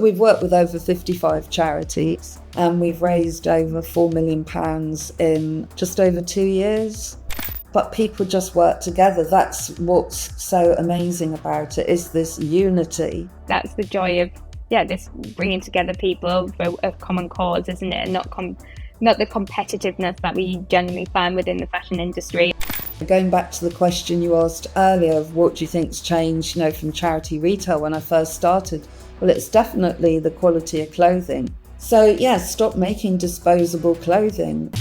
We've worked with over 55 charities and we've raised over £4 million in just over 2 years. But people just work together. That's what's so amazing about it, is this unity. That's the joy of, this bringing together people for a common cause, isn't it? And not the competitiveness that we generally find within the fashion industry. Going back to the question you asked earlier of what do you think's changed, from charity retail when I first started, well, it's definitely the quality of clothing. So stop making disposable clothing.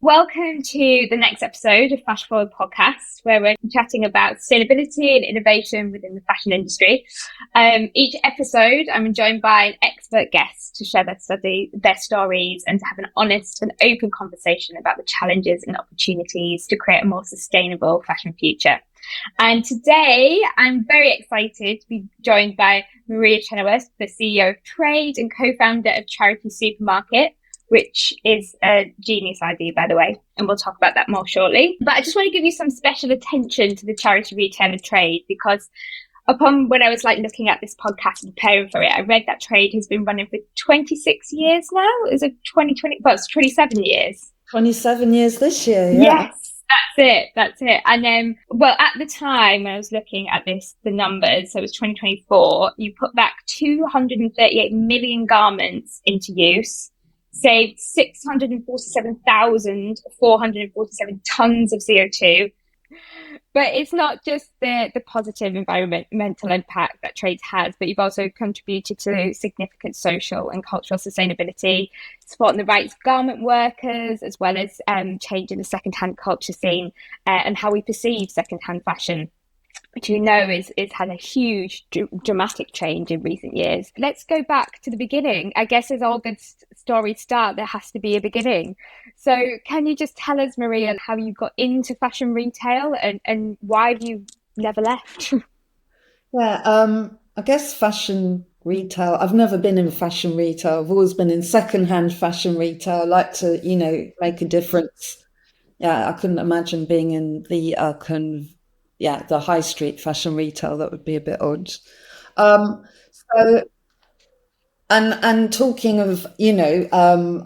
Welcome to the next episode of Fashion Forward Podcast, where we're chatting about sustainability and innovation within the fashion industry. Each episode, I'm joined by an expert guest to share their stories, and to have an honest and open conversation about the challenges and opportunities to create a more sustainable fashion future. And today, I'm very excited to be joined by Maria Chenoweth, the CEO of TRAID and co-founder of Charity Super.Mkt, which is a genius idea, by the way, and we'll talk about that more shortly. But I just want to give you some special attention to the charity retailer TRAID, because when I was looking at this podcast and preparing for it, I read that TRAID has been running for 26 years now. Is it 2020? Well, it's 27 years. 27 years this year, yeah. Yes, that's it. And at the time when I was looking at the numbers, so it was 2024, you put back 238 million garments into use, saved 647,447 tons of CO2. But it's not just the positive environmental impact that TRAID has, but you've also contributed to significant social and cultural sustainability, supporting the rights of garment workers, as well as changing the second-hand culture scene and how we perceive second-hand fashion, which we know is had a huge dramatic change in recent years. Let's go back to the beginning. I guess as all good stories start, there has to be a beginning. So can you just tell us, Maria, how you got into fashion retail and why you never left? I guess fashion retail, I've never been in fashion retail. I've always been in second-hand fashion retail. I like to, make a difference. I couldn't imagine being in the the high street fashion retail. That would be a bit odd. And talking of,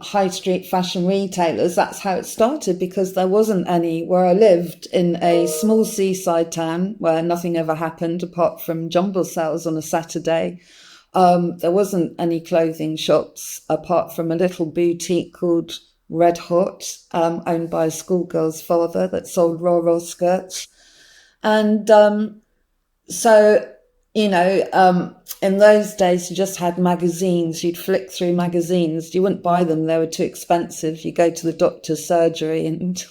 high street fashion retailers, that's how it started, because there wasn't any where I lived, in a small seaside town where nothing ever happened apart from jumble sales on a Saturday. There wasn't any clothing shops apart from a little boutique called Red Hot, owned by a schoolgirl's father, that sold raw skirts. And in those days, you just had magazines. You'd flick through magazines. You wouldn't buy them. They were too expensive. You go to the doctor's surgery and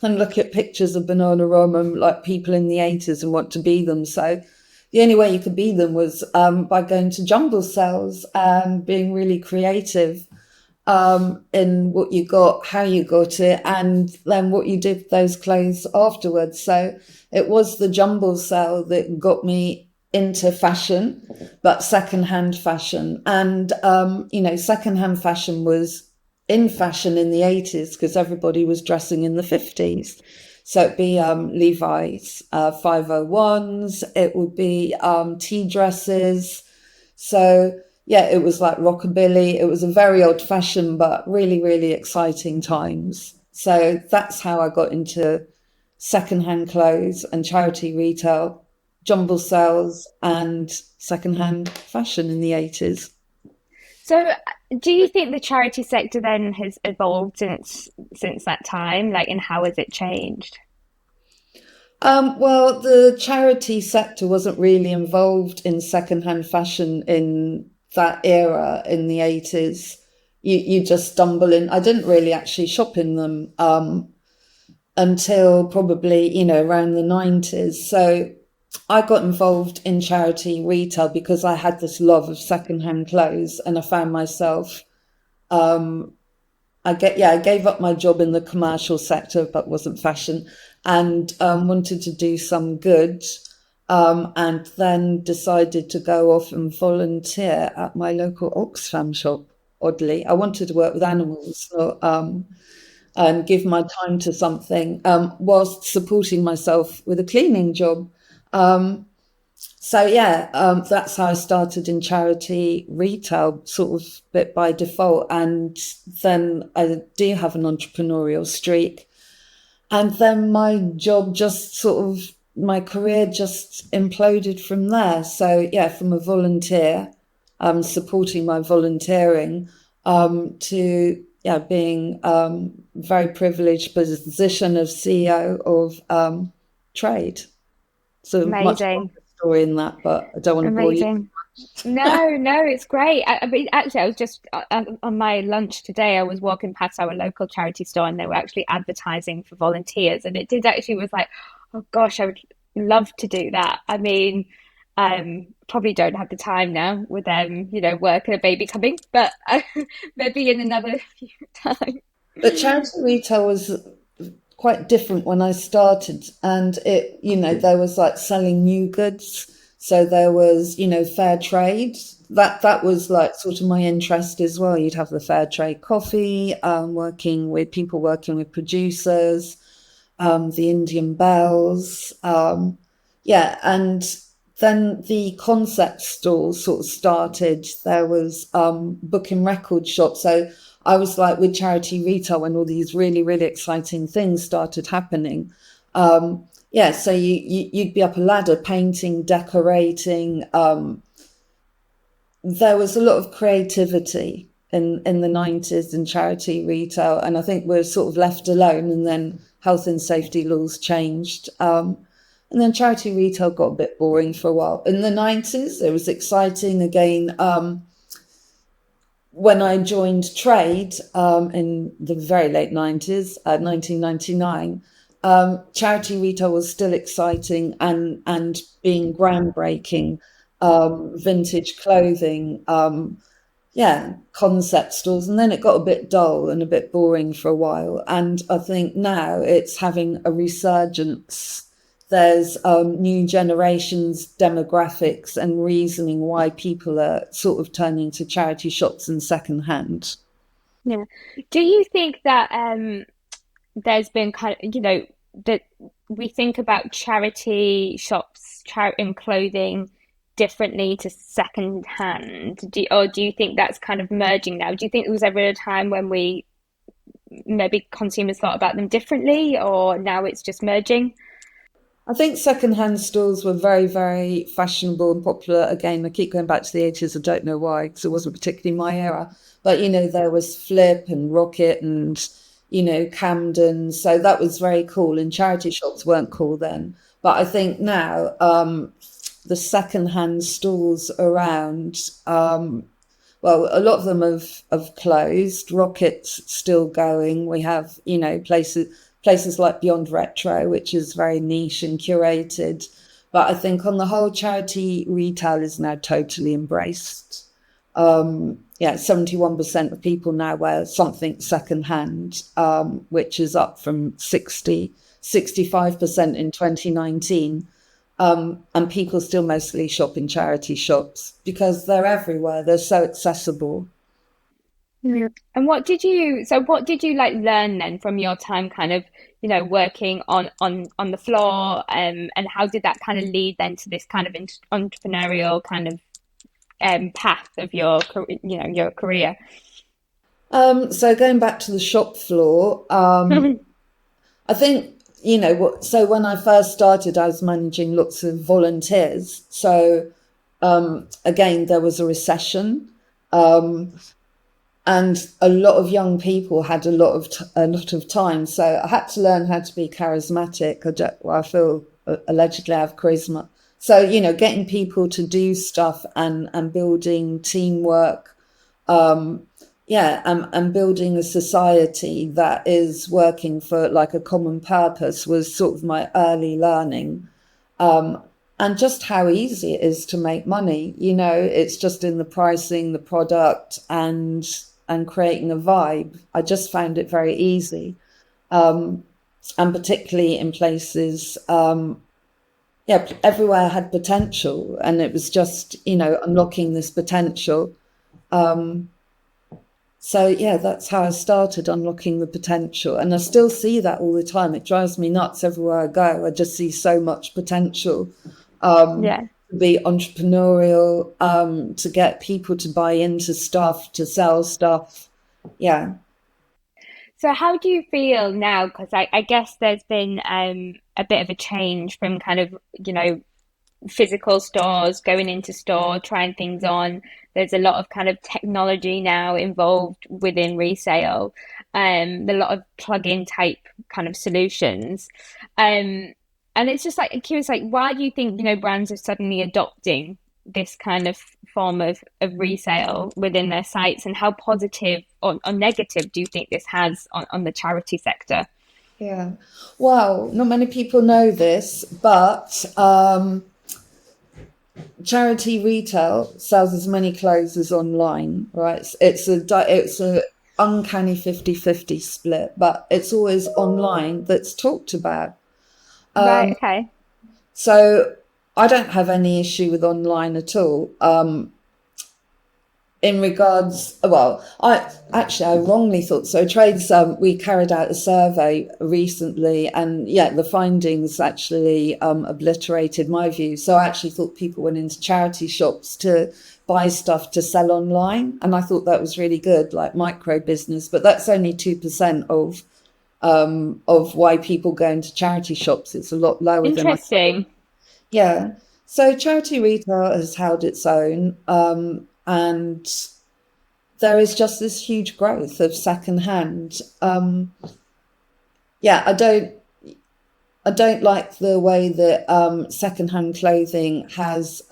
and look at pictures of Bananarama, like people in the 80s, and want to be them. So the only way you could be them was by going to jumble sales and being really creative in what you got, how you got it, and then what you did with those clothes afterwards. So it was the jumble sale that got me into fashion, but secondhand fashion. And, secondhand fashion was in fashion in the 80s because everybody was dressing in the 50s. So it'd be Levi's 501s, it would be tea dresses. So it was like rockabilly. It was a very old fashioned, but really, really exciting times. So that's how I got into secondhand clothes and charity retail, jumble sales and secondhand fashion in the 80s. So do you think the charity sector then has evolved since that time? And how has it changed? Well, the charity sector wasn't really involved in secondhand fashion in that era in the 80s. You just stumble in. I didn't really actually shop in them until probably, around the 90s. So I got involved in charity retail because I had this love of secondhand clothes, and I found myself, I gave up my job in the commercial sector, but wasn't fashion, and wanted to do some good, and then decided to go off and volunteer at my local Oxfam shop oddly. I wanted to work with animals, and give my time to something, whilst supporting myself with a cleaning job. Um, that's how I started in charity retail, sort of bit by default. And then I do have an entrepreneurial streak. And then my career just imploded from there. So, yeah, from a volunteer, supporting my volunteering, to, yeah, being very privileged position of CEO of TRAID. So much Amazing. longer story in that, but I don't want to bore you. Amazing. No, it's great. I mean, actually, I was just on my lunch today. I was walking past our local charity store, and they were actually advertising for volunteers. And it did actually was like, oh gosh, I would love to do that. I mean, probably don't have the time now with work and a baby coming, but maybe in another few time. But charity retail was quite different when I started, and there was like selling new goods. So there was, fair trade. That was like sort of my interest as well. You'd have the fair trade coffee, working with people, working with producers, the Indian bells, yeah, and then the concept stores sort of started. There was book and record shops. So I was like with charity retail when all these really, really exciting things started happening. Yeah, so you'd be up a ladder painting, decorating. There was a lot of creativity in the 90s in charity retail, and I think we're sort of left alone, and then health and safety laws changed. And then charity retail got a bit boring for a while. In the 90s, it was exciting again. When I joined TRAID in the very late 90s, 1999, charity retail was still exciting and being groundbreaking. Vintage clothing, concept stores. And then it got a bit dull and a bit boring for a while. And I think now it's having a resurgence. There's new generations, demographics, and reasoning why people are sort of turning to charity shops and secondhand. Yeah. Do you think that there's been kind of, that we think about charity shops, charity and clothing differently to second hand? Or do you think that's kind of merging now? Do you think there was ever a time when maybe consumers thought about them differently, or now it's just merging? I think secondhand stores were very, very fashionable and popular. Again, I keep going back to the 80s. I don't know why, because it wasn't particularly my era. But, there was Flip and Rocket and, Camden. So that was very cool. And charity shops weren't cool then. But I think now the secondhand stores around, well, a lot of them have closed. Rocket's still going. We have, places like Beyond Retro, which is very niche and curated. But I think on the whole, charity retail is now totally embraced. 71% of people now wear something secondhand, which is up from 65% in 2019. And people still mostly shop in charity shops because they're everywhere. They're so accessible. And what did you like learn then from your time kind of, working on the floor, and how did that kind of lead then to this kind of entrepreneurial kind of path of your career? So going back to the shop floor, I think, so when I first started, I was managing lots of volunteers. So again, there was a recession. And a lot of young people had a lot of time, so I had to learn how to be charismatic. I feel allegedly I have charisma. So getting people to do stuff and building teamwork, and building a society that is working for like a common purpose was sort of my early learning. And just how easy it is to make money. It's just in the pricing, the product, and creating a vibe. I just found it very easy. And particularly in places, everywhere had potential, and it was just, unlocking this potential. So yeah, that's how I started unlocking the potential. And I still see that all the time. It drives me nuts everywhere I go. I just see so much potential Yeah. to be entrepreneurial, to get people to buy into stuff, to sell stuff. Yeah. So how do you feel now? Because I guess there's been a bit of a change from kind of, physical stores, going into store, trying things on. There's a lot of kind of technology now involved within resale, a lot of plug-in type kind of solutions. And it's just like I'm curious, like why do you think, brands are suddenly adopting this kind of form of resale within their sites, and how positive or negative do you think this has on the charity sector? Yeah. Well, not many people know this, but charity retail sells as many clothes as online, right? It's a uncanny 50-50 split, but it's always online that's talked about. Right, okay. So I don't have any issue with online at all. In regards, well, I wrongly thought so. Trades, we carried out a survey recently, and yeah, the findings actually obliterated my view. So I actually thought people went into charity shops to buy stuff to sell online, and I thought that was really good, like micro business. But that's only 2% of why people go into charity shops. It's a lot lower than I thought. Interesting. Yeah. So charity retail has held its own, and there is just this huge growth of secondhand. Yeah, I don't like the way that secondhand clothing has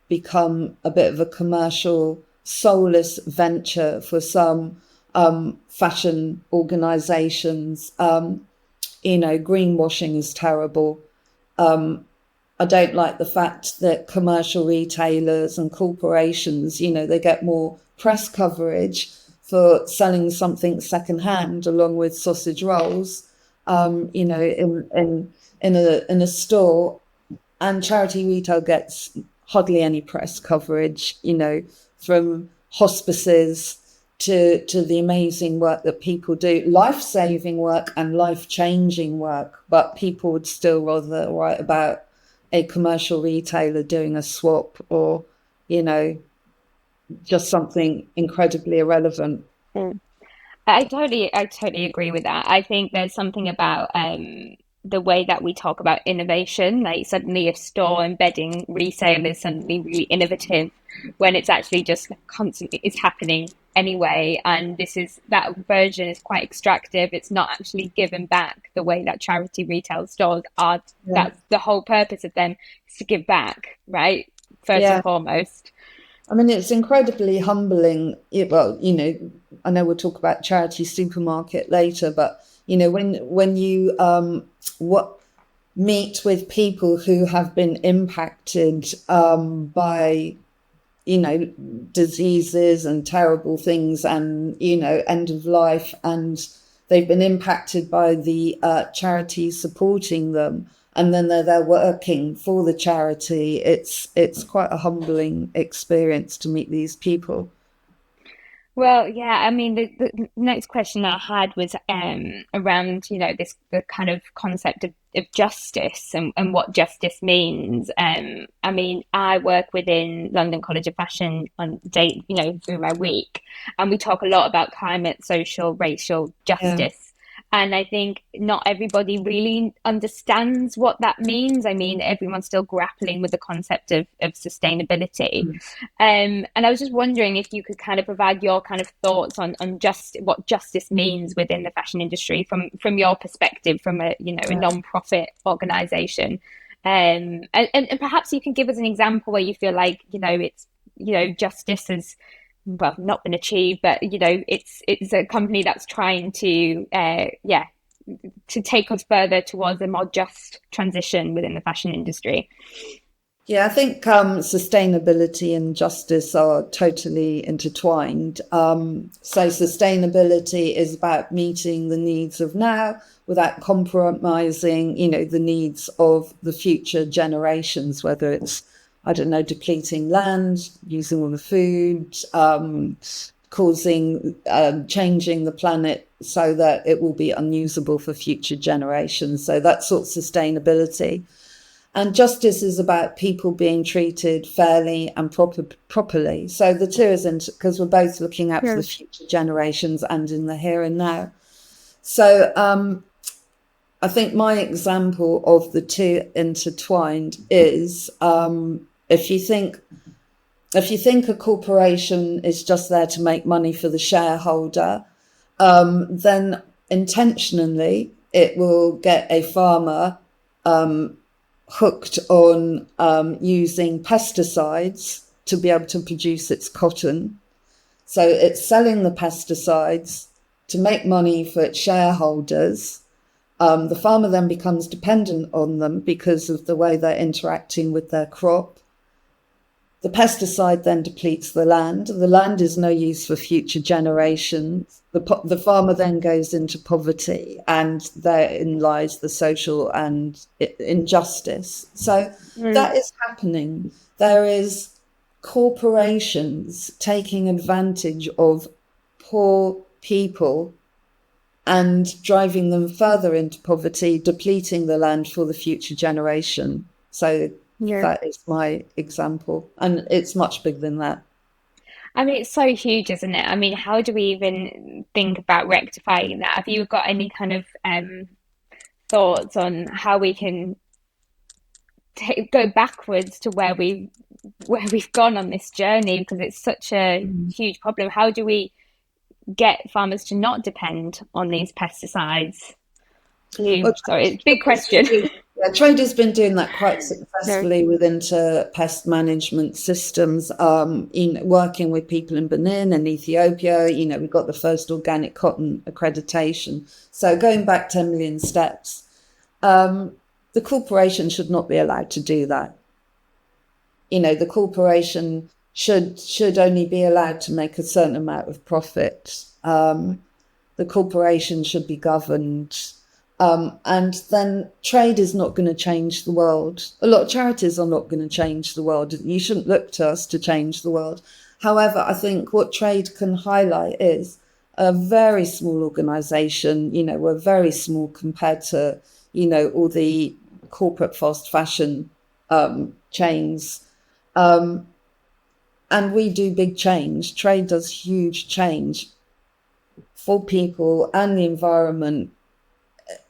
become a bit of a commercial, soulless venture for some fashion organisations. Greenwashing is terrible. I don't like the fact that commercial retailers and corporations, they get more press coverage for selling something secondhand along with sausage rolls, in a store, and charity retail gets hardly any press coverage, from hospices to the amazing work that people do, life-saving work and life-changing work, but people would still rather write about a commercial retailer doing a swap or, just something incredibly irrelevant. Mm. I totally agree with that. I think there's something about the way that we talk about innovation. Like suddenly, a store embedding resale is suddenly really innovative, when it's actually just constantly is happening anyway. And that version is quite extractive. It's not actually given back the way that charity retail stores are. Yeah. That's the whole purpose of them, is to give back, right? First and Yeah. foremost. I mean, it's incredibly humbling. Well, I know we'll talk about Charity Supermarket later, but when you what meet with people who have been impacted by diseases and terrible things, and end of life, and they've been impacted by the charities supporting them, and then they're there working for the charity. It's quite a humbling experience to meet these people. Well, yeah, I mean, the next question I had was around, the kind of concept of justice, and what justice means. I mean, I work within London College of Fashion on day, through my week, and we talk a lot about climate, social, racial Yeah. justice. And I think not everybody really understands what that means. I mean, everyone's still grappling with the concept of sustainability. And I was just wondering if you could kind of provide your kind of thoughts on just what justice means within the fashion industry from your perspective, from a non-profit organization. And perhaps you can give us an example where you feel like, it's, justice has, well, not been achieved, but, it's a company that's trying to, to take us further towards a more just transition within the fashion industry. Yeah, I think sustainability and justice are totally intertwined. So sustainability is about meeting the needs of now without compromising, the needs of the future generations, whether it's, I don't know, depleting land, using all the food, changing the planet so that it will be unusable for future generations. So that's sort of sustainability. And justice is about people being treated fairly and properly. So the two is because we're both looking out for the future generations and in the here and now. So I think my example of the two intertwined is if you think a corporation is just there to make money for the shareholder, then intentionally it will get a farmer hooked on using pesticides to be able to produce its cotton. So it's selling the pesticides to make money for its shareholders. The farmer then becomes dependent on them because of the way they're interacting with their crop. The pesticide then depletes the land. The land is no use for future generations. The farmer then goes into poverty, and therein lies the social and injustice. So that is happening. There is corporations taking advantage of poor people and driving them further into poverty, depleting the land for the future generation. So that is my example, and it's much bigger than that. I mean, it's so huge, isn't it? I mean, how do we even think about rectifying that? Have you got any kind of thoughts on how we can go backwards to where we've gone on this journey? Because it's such a huge problem. How do we get farmers to not depend on these pesticides? Sorry, it's a big question. Yeah, TRAID has been doing that quite successfully with pest management systems, working with people in Benin and Ethiopia. We got the first organic cotton accreditation. So going back 10 million steps, the corporation should not be allowed to do that. The corporation should only be allowed to make a certain amount of profit. The corporation should be governed. And then TRAID is not going to change the world. A lot of charities are not going to change the world. You shouldn't look to us to change the world. However, I think what TRAID can highlight is a very small organisation. We're very small compared to, all the corporate fast fashion chains. And we do big change. TRAID does huge change for people and the environment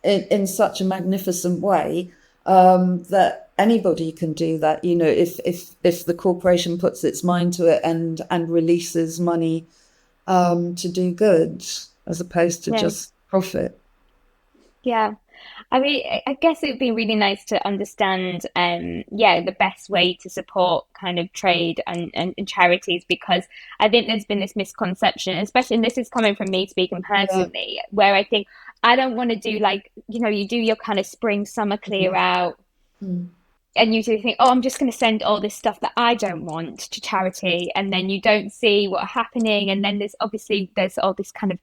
in such a magnificent way that anybody can do that. If the corporation puts its mind to it and releases money to do good as opposed to just profit. Yeah. I mean, I guess it would be really nice to understand, the best way to support kind of TRAID and charities, because I think there's been this misconception, especially, and this is coming from me speaking personally, where I think I don't want to do you do your kind of spring, summer clear out, and you do think, I'm just going to send all this stuff that I don't want to charity, and then you don't see what's happening, and then there's all this kind of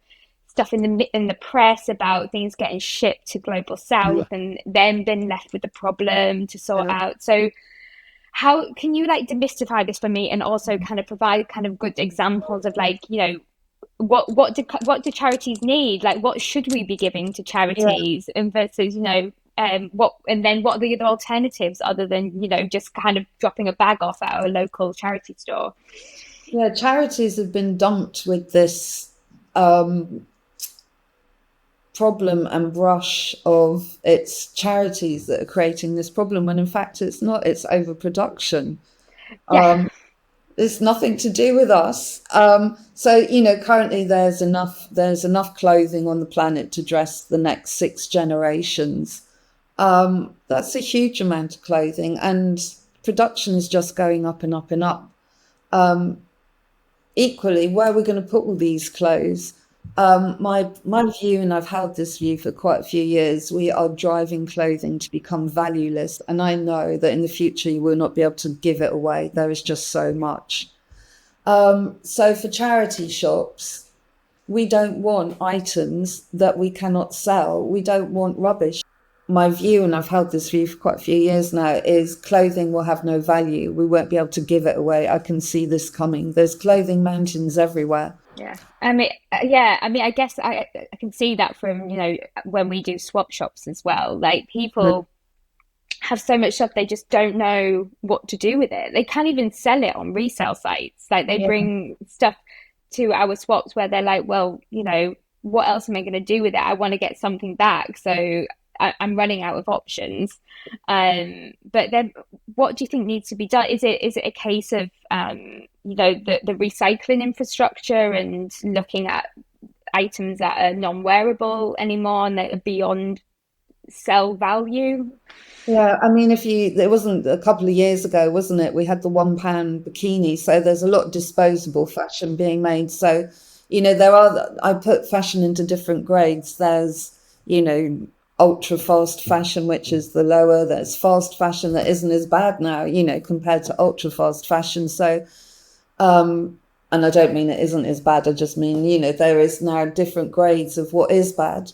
stuff in the press about things getting shipped to global south and then being left with the problem to sort out. So how can you demystify this for me, and also kind of provide kind of good examples of what do charities need? What should we be giving to charities and versus what are the other alternatives other than just kind of dropping a bag off at a local charity store? Yeah, charities have been dumped with this problem and brush of it's charities that are creating this problem, when in fact it's not. It's overproduction. It's nothing to do with us. So currently there's enough clothing on the planet to dress the next 6 generations. That's a huge amount of clothing, and production is just going up and up and up. Equally, where we're going to put all these clothes, my view, and I've held this view for quite a few years, we are driving clothing to become valueless, and I know that in the future you will not be able to give it away. There is just so much. So for charity shops, we don't want items that we cannot sell. We don't want rubbish. My view, and I've held this view for quite a few years now, is clothing will have no value. We won't be able to give it away. I can see this coming. There's clothing mountains everywhere. Yeah. I mean, I guess I can see that from, when we do swap shops as well. Like people have so much stuff they just don't know what to do with it. They can't even sell it on resale sites. Like they Yeah. bring stuff to our swaps where they're like, well, what else am I going to do with it? I want to get something back. So I'm running out of options. But then what do you think needs to be done? Is it a case of the recycling infrastructure and looking at items that are non-wearable anymore and that are beyond sell value? Yeah, I mean, it wasn't a couple of years ago, wasn't it? We had the £1 bikini. So there's a lot of disposable fashion being made. So, I put fashion into different grades. There's, ultra fast fashion, which is the lower. There's fast fashion that isn't as bad now, compared to ultra fast fashion. So, and I don't mean it isn't as bad. I just mean, there is now different grades of what is bad.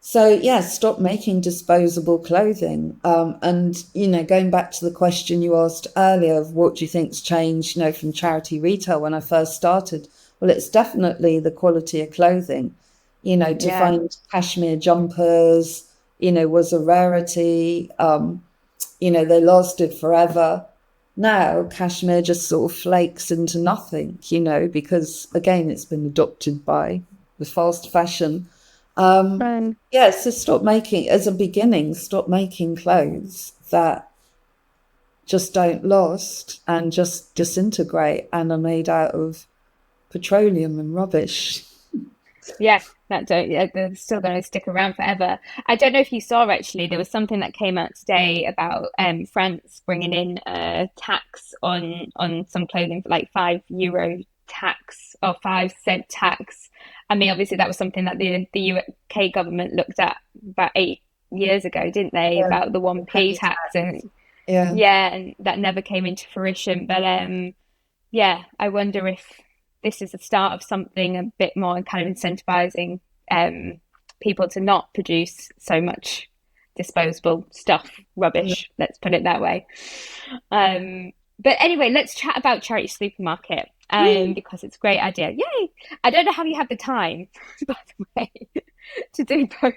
So, yeah, stop making disposable clothing. And, going back to the question you asked earlier of what do you think's changed, from charity retail when I first started? Well, it's definitely the quality of clothing. To Yeah. find cashmere jumpers, was a rarity. They lasted forever. Now, cashmere just sort of flakes into nothing, because, again, it's been adopted by the fast fashion. Yeah, so as a beginning, stop making clothes that just don't last and just disintegrate and are made out of petroleum and rubbish. Yeah, they're still going to stick around forever. I don't know if you saw actually, there was something that came out today about France bringing in a tax on some clothing, like €5 tax or 5 cent tax. I mean, obviously that was something that the UK government looked at about 8 years ago, didn't they? Yeah, About the the 1p penny tax, and tax. Yeah. yeah, and that never came into fruition. But yeah, I wonder if this is the start of something a bit more kind of incentivizing people to not produce so much disposable stuff, rubbish, let's put it that way. But anyway, let's chat about Charity Supermarket because it's a great idea. Yay! I don't know how you have the time, by the way, to do both.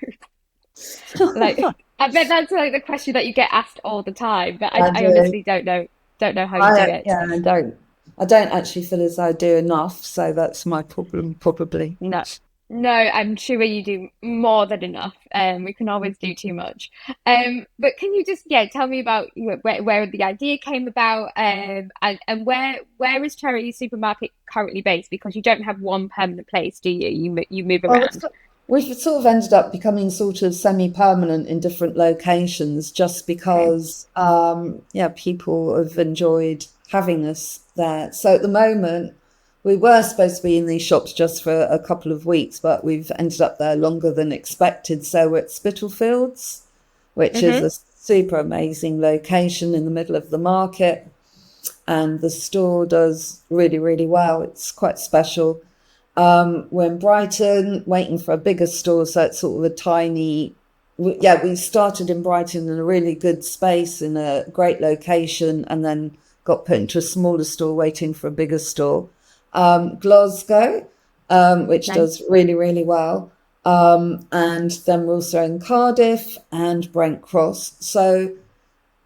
Like, I bet that's like the question that you get asked all the time, but I, I I do. honestly don't know how you do it. Yeah, I don't. I don't actually feel as I do enough, so that's my problem, probably. No, no, I'm sure you do more than enough. We can always do too much. But can you just, yeah, tell me about where the idea came about, and where is Charity Supermarket currently based? Because you don't have one permanent place, do you? You move Well, around. we've sort of ended up becoming sort of semi-permanent in different locations just Okay. because, yeah, people have enjoyed having us there. So at the moment, we were supposed to be in these shops just for a couple of weeks, but we've ended up there longer than expected. So we're at Spitalfields, which is Mm-hmm. a super amazing location in the middle of the market. And the store does really, really well. It's quite special. We're in Brighton, waiting for a bigger store, so it's sort of a tiny. Yeah, we started in Brighton in a really good space in a great location, and then got put into a smaller store, waiting for a bigger store. Glasgow, which Nice. does really, really well, and then we're also in Cardiff and Brent Cross. So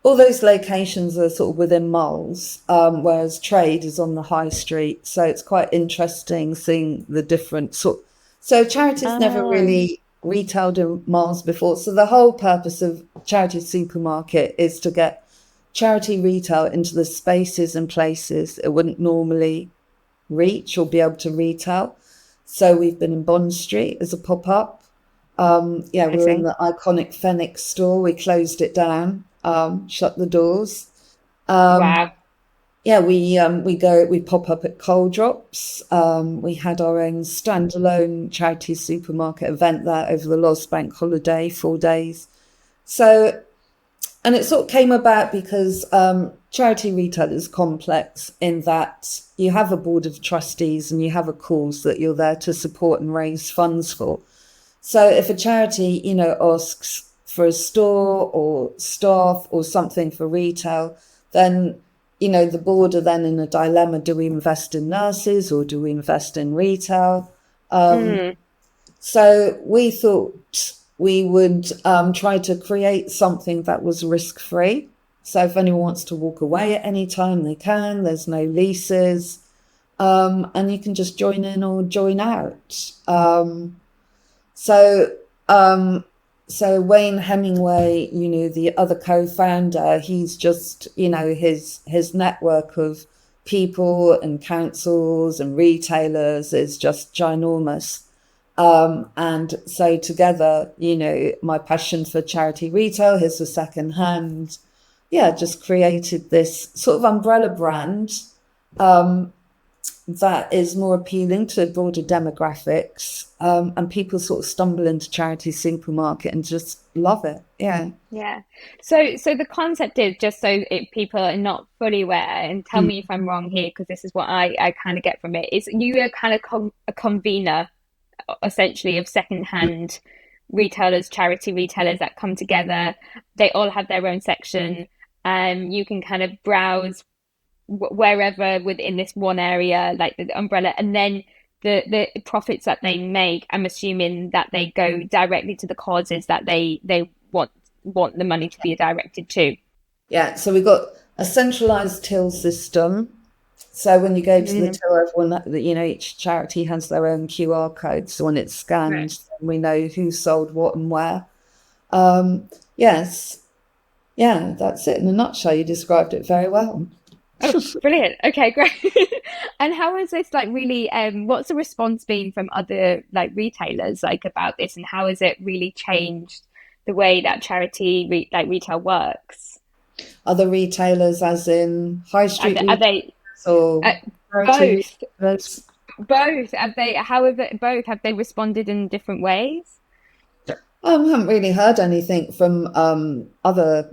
all those locations are sort of within miles, whereas TRAID is on the high street. So it's quite interesting seeing the different sort. So charities never Oh, really retailed in miles before. So the whole purpose of Charity Supermarket is to get charity retail into the spaces and places it wouldn't normally reach or be able to retail. So we've been in Bond Street as a pop-up. Yeah, we I were in see. the iconic Phoenix store. We closed it down, shut the doors. Wow. Yeah, we pop up at Coal Drops. We had our own standalone charity supermarket event there over the last bank holiday, 4 days. So, and it sort of came about because charity retail is complex in that you have a board of trustees and you have a cause that you're there to support and raise funds for. So if a charity, asks for a store or staff or something for retail, then the board are then in a dilemma. Do we invest in nurses or do we invest in retail? So we thought we would try to create something that was risk-free. So if anyone wants to walk away at any time, they can. There's no leases. And you can just join in or join out. So Wayne Hemingway, the other co-founder, he's just, his network of people and councils and retailers is just ginormous. And so together, my passion for charity retail, his was secondhand, just created this sort of umbrella brand that is more appealing to broader demographics, and people sort of stumble into Charity Supermarket and just love it. Yeah. So the concept is, just so people are not fully aware, and tell me if I'm wrong here, because this is what I kind of get from it, is you are kind of a convener, essentially, of secondhand retailers, charity retailers that come together. They all have their own section, and you can kind of browse wherever within this one area, like the umbrella, and then the profits that they make, I'm assuming that they go directly to the causes that they want the money to be directed to. Yeah, so we've got a centralized till system. So when you go to the till, everyone, each charity has their own QR code. So when it's scanned, we know who sold what and where. Yes. Yeah, that's it in a nutshell. You described it very well. Oh, brilliant. Okay, great. And how is this really, what's the response been from other retailers about this, and how has it really changed the way that charity retail works? Other retailers, as in high street are they or both? Both. Have they responded in different ways? I haven't really heard anything from other,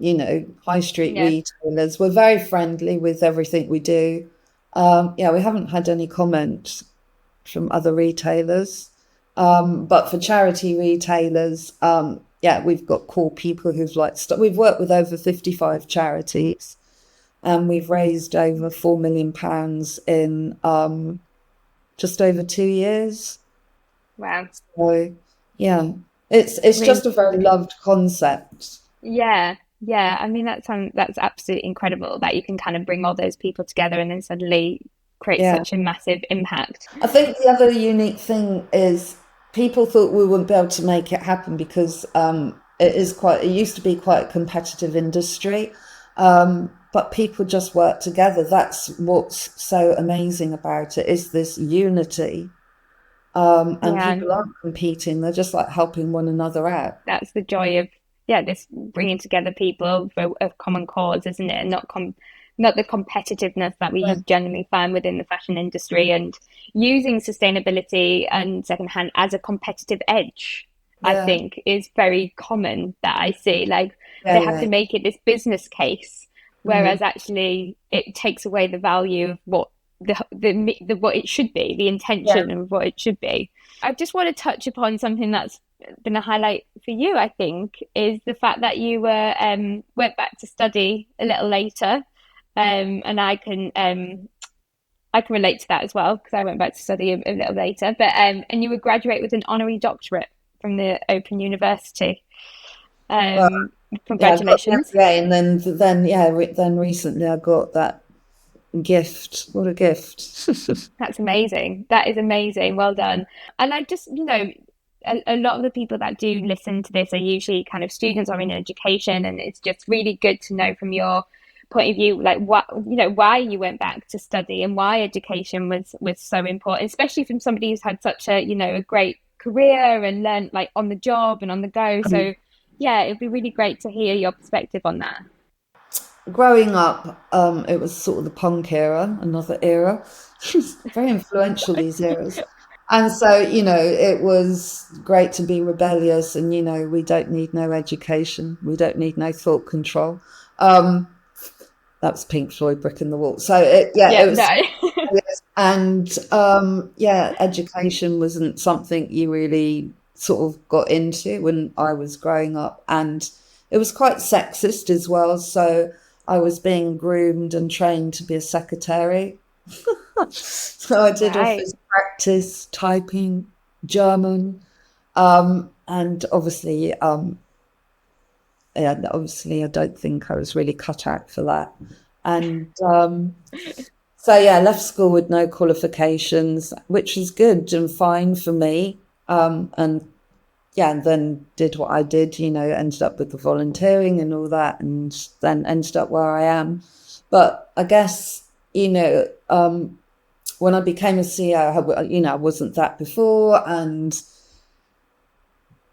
high street retailers. We're very friendly with everything we do. We haven't had any comment from other retailers. But for charity retailers, we've got core people who've we've worked with over 55 charities, and we've raised over £4 million in just over 2 years. Wow. So, yeah. It's just a very loved concept. Yeah. I mean, that's absolutely incredible that you can kind of bring all those people together and then suddenly create such a massive impact. I think the other unique thing is people thought we wouldn't be able to make it happen because it used to be quite a competitive industry, but people just work together. That's what's so amazing about it, is this unity. And people aren't competing, they're just helping one another out. That's the joy of this bringing together people for a common cause, isn't it? And not the competitiveness that we have generally found within the fashion industry, and using sustainability and secondhand as a competitive edge. I think is very common that I see. They have to make it this business case, whereas actually it takes away the value of what what it should be, the intention of what it should be. I just want to touch upon something that's been a highlight for you, I think, is the fact that you went back to study a little later, and I can relate to that as well, because I went back to study a little later. But and you would graduate with an honorary doctorate from the Open University. Congratulations! And then recently I got that gift. What a gift. That's amazing. That is amazing. Well done. And I just, a lot of the people that do listen to this are usually kind of students or in education, and it's just really good to know from your point of view, why you went back to study and why education was so important, especially from somebody who's had such a great career and learned on the job and on the go. So it'd be really great to hear your perspective on that. Growing up, it was sort of the punk era, another era. Very influential, these eras. And so, it was great to be rebellious, and, we don't need no education. We don't need no thought control. That's Pink Floyd, Brick in the Wall. So, it was... No. And, education wasn't something you really sort of got into when I was growing up. And it was quite sexist as well. So I was being groomed and trained to be a secretary. So I did Right. office practice, typing, German, and obviously, I don't think I was really cut out for that. And so yeah, I left school with no qualifications, which was good and fine for me. And yeah, and then did what I did, ended up with the volunteering and all that, and then ended up where I am. But I guess, when I became a CEO, I wasn't that before. And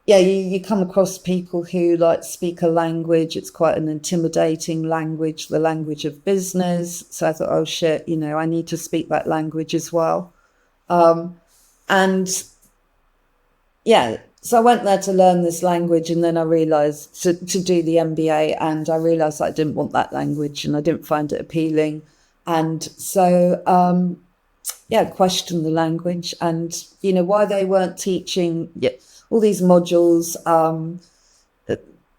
yeah, you come across people who like speak a language. It's quite an intimidating language, the language of business. So I thought, oh shit, I need to speak that language as well. And yeah, so I went there to learn this language, and then I realized to do the MBA, and I realized I didn't want that language and I didn't find it appealing. And so, yeah, questioned the language, and, why they weren't teaching all these modules.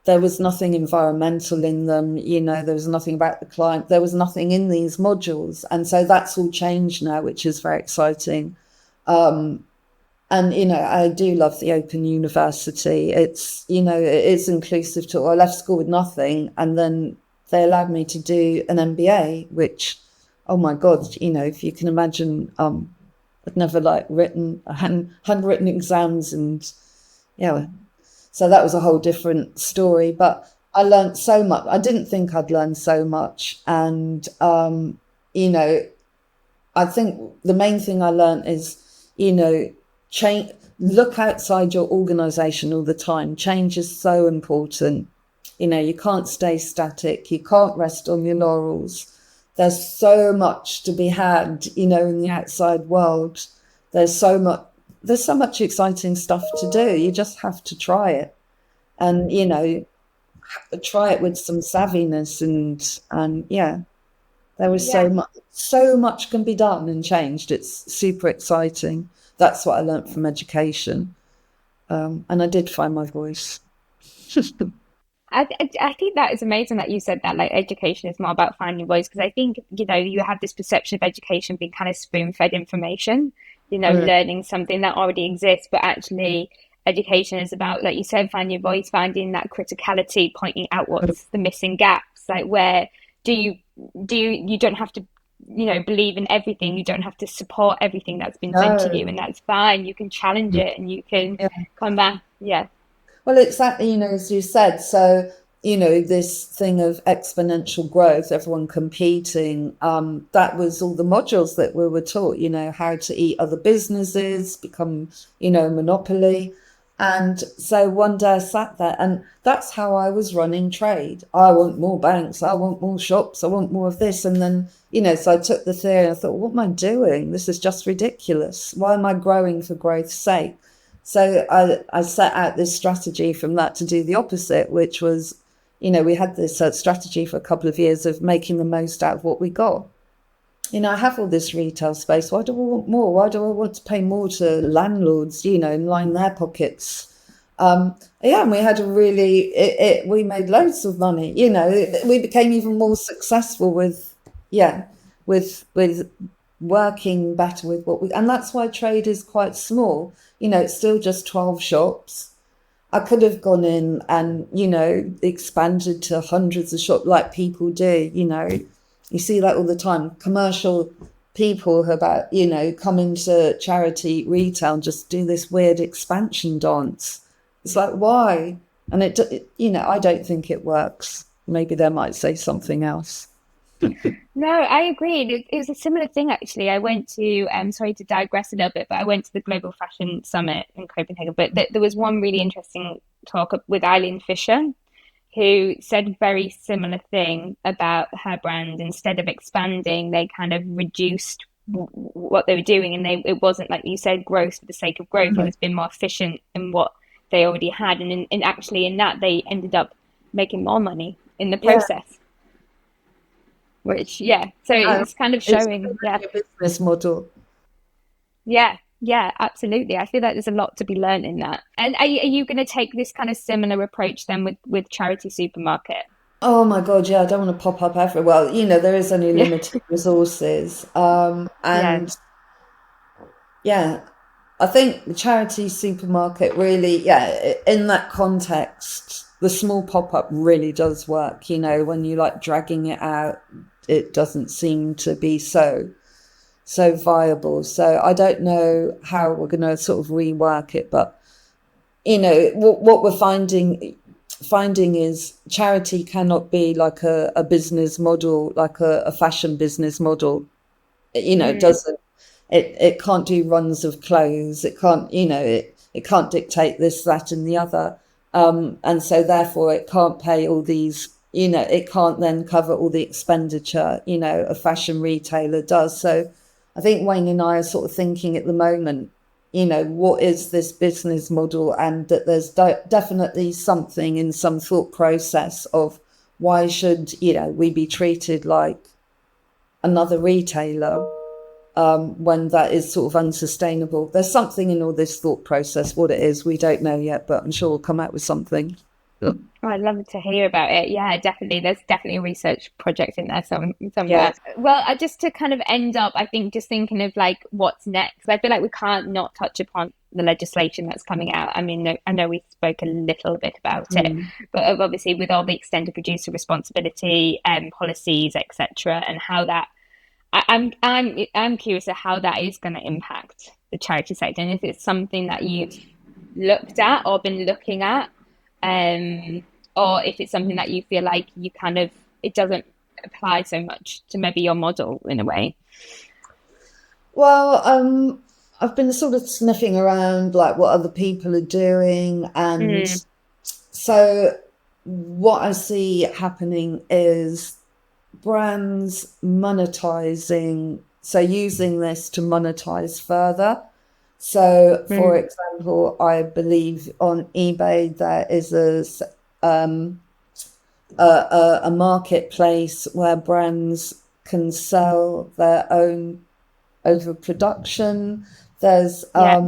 There was nothing environmental in them, there was nothing about the client, there was nothing in these modules. And so that's all changed now, which is very exciting. And, I do love the Open University. It's inclusive to, I left school with nothing, and then they allowed me to do an MBA, which, oh my God, if you can imagine, I'd never handwritten exams, and yeah, so that was a whole different story. But I learned so much. I didn't think I'd learn so much. And, you know, I think the main thing I learned is, change, look outside your organization all the time. Change is so important. You can't stay static. You can't rest on your laurels. There's so much to be had, in the outside world. There's so much exciting stuff to do. You just have to try it. And, try it with some savviness, and yeah, there was Yeah. so much can be done and changed. It's super exciting. That's what I learned from education. And I did find my voice. I think that is amazing that you said that like education is more about finding your voice, because I think you have this perception of education being kind of spoon-fed information, Mm, learning something that already exists, but actually education is about, like you said, finding your voice, finding that criticality, pointing out what's the missing gaps, like where do you you don't have to believe in everything, you don't have to support everything that's been said to no. you, and that's fine. You can challenge it and you can Yeah. come back. Yeah. Well, exactly, as you said. So, this thing of exponential growth, everyone competing, that was all the modules that we were taught, how to eat other businesses, become, a monopoly. And so one day I sat there, and that's how I was running trade. I want more banks, I want more shops, I want more of this. And then, so I took the theory and I thought, what am I doing? This is just ridiculous. Why am I growing for growth's sake? So I set out this strategy from that to do the opposite, which was, we had this strategy for a couple of years of making the most out of what we got. I have all this retail space. Why do I want more? Why do I want to pay more to landlords, and line their pockets? Yeah, and we had we made loads of money. We became even more successful yeah, with working better with and that's why trade is quite small. It's still just 12 shops. I could have gone in and, expanded to hundreds of shops like people do. You see that all the time. Commercial people who come into charity retail and just do this weird expansion dance. It's like, why? And I don't think it works. Maybe they might say something else. No, I agree. It was a similar thing actually. I went to, sorry to digress a little bit, but I went to the Global Fashion Summit in Copenhagen. But there was one really interesting talk with Eileen Fisher, who said a very similar thing about her brand. Instead of expanding, they kind of reduced what they were doing, and it wasn't, like you said, growth for the sake of growth. It was being more efficient in what they already had, and actually in that they ended up making more money in the Yeah. process. Which, yeah, so it's kind of It's showing, yeah, a business model. yeah, absolutely. I feel like there's a lot to be learned in that. And are you going to take this kind of similar approach then with Charity Supermarket? Oh my God, yeah, I don't want to pop up everywhere. Well, there is only Yeah, limited resources. yeah, And yeah, I think the charity supermarket really, yeah, in that context, the small pop-up really does work. When you like dragging it out, it doesn't seem to be so viable. So I don't know how we're going to sort of rework it, but what we're finding is charity cannot be like a business model, like a fashion business model. It mm, doesn't. It can't do runs of clothes. It can't. It can't dictate this, that, and the other. And so therefore it can't pay all these. It can't then cover all the expenditure. A fashion retailer does. So I think Wayne and I are sort of thinking at the moment, what is this business model, and that there's definitely something in some thought process of why should we be treated like another retailer, when that is sort of unsustainable. There's something in all this thought process. What it is, we don't know yet, but I'm sure we'll come out with something. Oh, I'd love to hear about it. Yeah, definitely. There's definitely a research project in there Yeah. somewhere. Well, just to kind of end up, I think just thinking of like what's next. I feel like we can't not touch upon the legislation that's coming out. I mean, I know we spoke a little bit about it, Mm. but obviously with all the extended producer responsibility and policies, etc., and how that, I'm curious of how that is going to impact the charity sector, and if it's something that you've looked at or been looking at, um, or if it's something that you feel like you kind of it doesn't apply so much to maybe your model in a way. Well, I've been sort of sniffing around like what other people are doing, and Mm, so what I see happening is brands monetizing, so using this to monetize further. So, for mm, example, I believe on eBay there is a marketplace where brands can sell their own overproduction. There's yeah,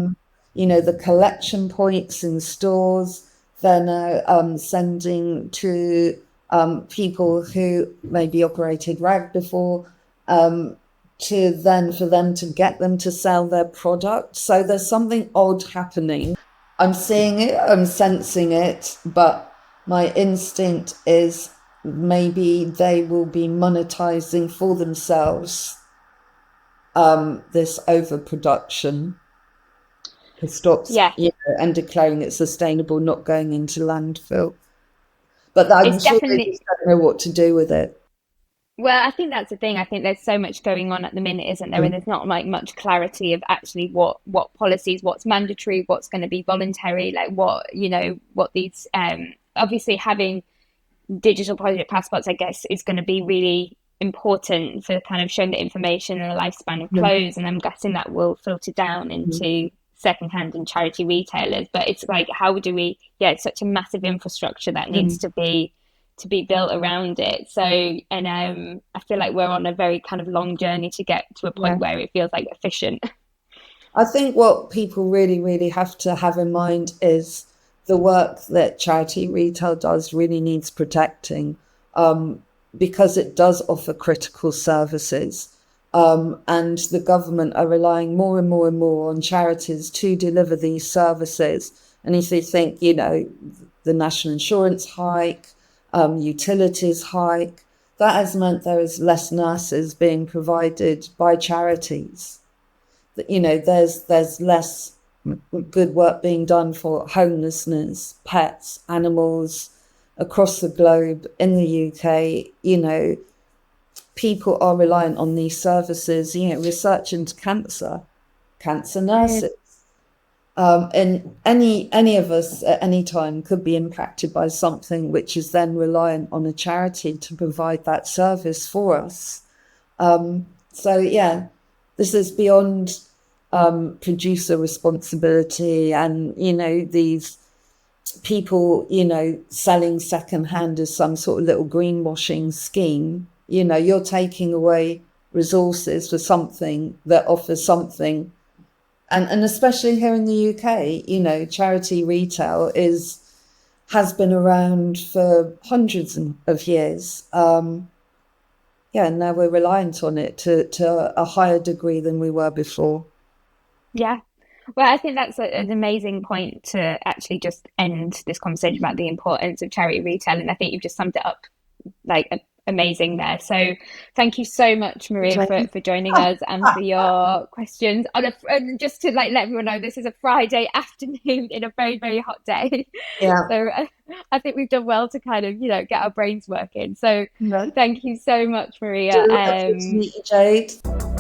the collection points in stores. They're now sending to people who maybe operated rag before, to then for them to get them to sell their product. So there's something odd happening. I'm seeing it, I'm sensing it, but my instinct is maybe they will be monetizing for themselves this overproduction to stop, yeah. and declaring it sustainable, not going into landfill. But I'm It's sure they definitely just don't know what to do with it. well, I think that's the thing. I think there's so much going on at the minute, isn't there? And Mm. there's not like much clarity of actually what policies, what's mandatory, what's going to be voluntary, like what these obviously having digital project passports, I guess, is going to be really important for kind of showing the information and the lifespan of Yeah. clothes. And I'm guessing that will filter down Mm. into secondhand and charity retailers. But it's like, how do we, yeah, it's such a massive infrastructure that needs Mm. to be built around it. So, and I feel like we're on a very kind of long journey to get to a point Yeah. where it feels like efficient. I think what people really, really have to have in mind is the work that charity retail does really needs protecting, um, because it does offer critical services. And the government are relying more and more and more on charities to deliver these services. And if you think, the national insurance hike, utilities hike, that has meant there is less nurses being provided by charities. There's less good work being done for homelessness, pets, animals across the globe. In the UK, people are reliant on these services. Research into cancer Mm, nurses, and any of us at any time could be impacted by something which is then reliant on a charity to provide that service for us. So yeah, this is beyond producer responsibility, and these people selling secondhand as some sort of little greenwashing scheme. You're taking away resources for something that offers something, and especially here in the UK, charity retail is has been around for hundreds of years. Yeah, and now we're reliant on it to a higher degree than we were before. Yeah. Well, I think that's an amazing point to actually just end this conversation about the importance of charity retail. And I think you've just summed it up like amazing there. So thank you so much, Maria, for joining us and for your questions. And just to like let everyone know, this is a Friday afternoon in a very, very hot day. Yeah. So I think we've done well to kind of, get our brains working. So No. thank you so much, Maria. Lovely to meet you, Jade.